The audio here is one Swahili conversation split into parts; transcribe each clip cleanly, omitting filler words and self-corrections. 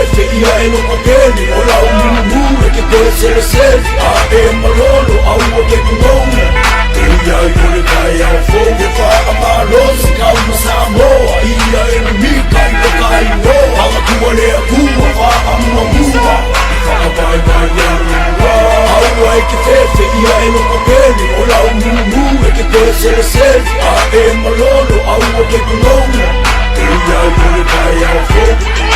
fefe ia e loko pele o lau mumu e ke koe sele sele a e malolo au o ke kungonga e ia i ole kai au fou e wha a malosi kau na Samoa ia e mika i loka i roa hala kua lea kua wha a mua mua wha a bai bai ia rua au a e ke fefe ia e loko pele o lau mumu e ke koe sele sele a e malolo au o ke kungonga e ia i ole kai au fou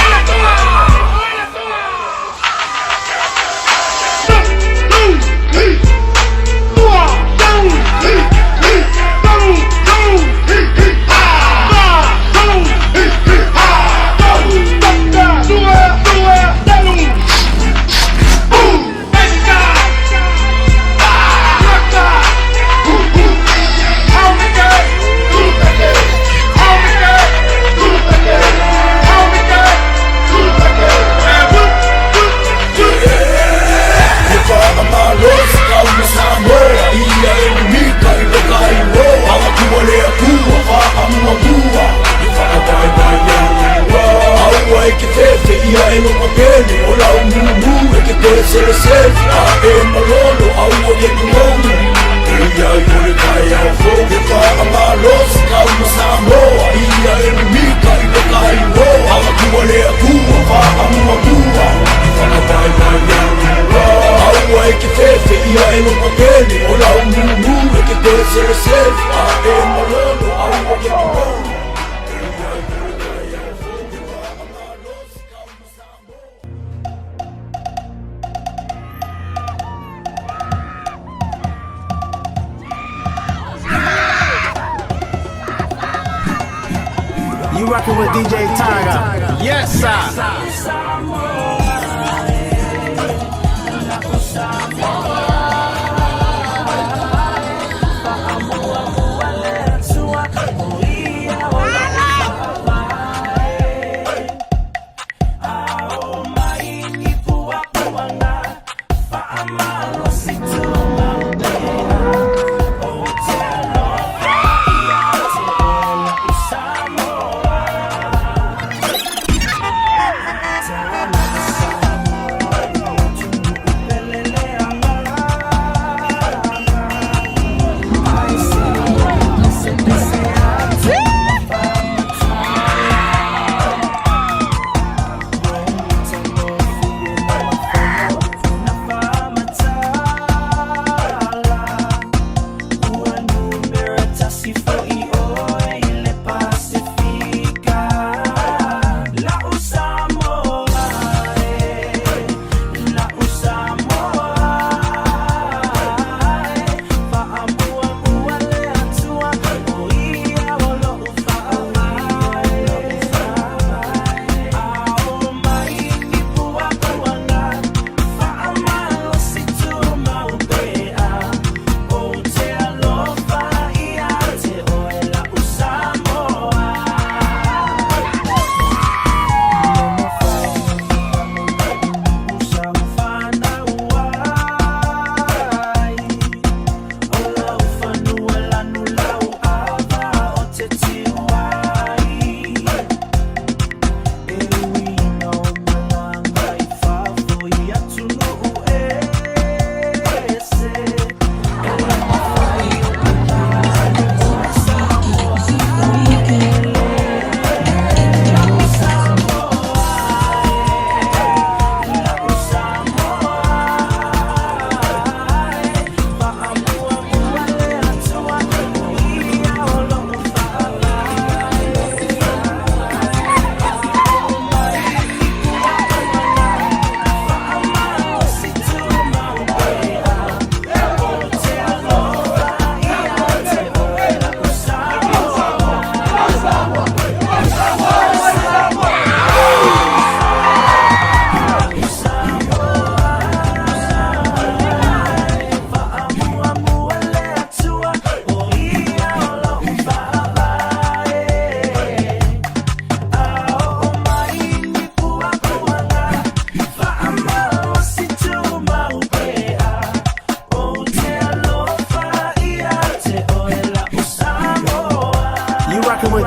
sele sele a e malolo au o ke kungonga ia i ole kai au fou e wha a malosi kau na Samoa ia e mika i loka i roa hala kua lea kua wha a mua mua wha a bai bai ia rua au a e ke fefe ia e loka pele o lau mumu e ke koe sele sele a e malolo au o ke kungonga You rockin' with DJ 𝗟𝗢𝗦. Yes, sir.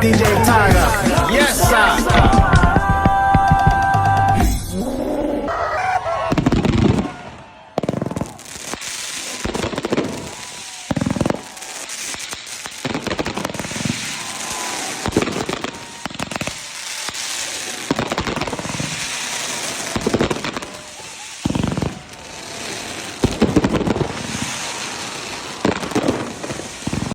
DJ 𝗟𝗢𝗦.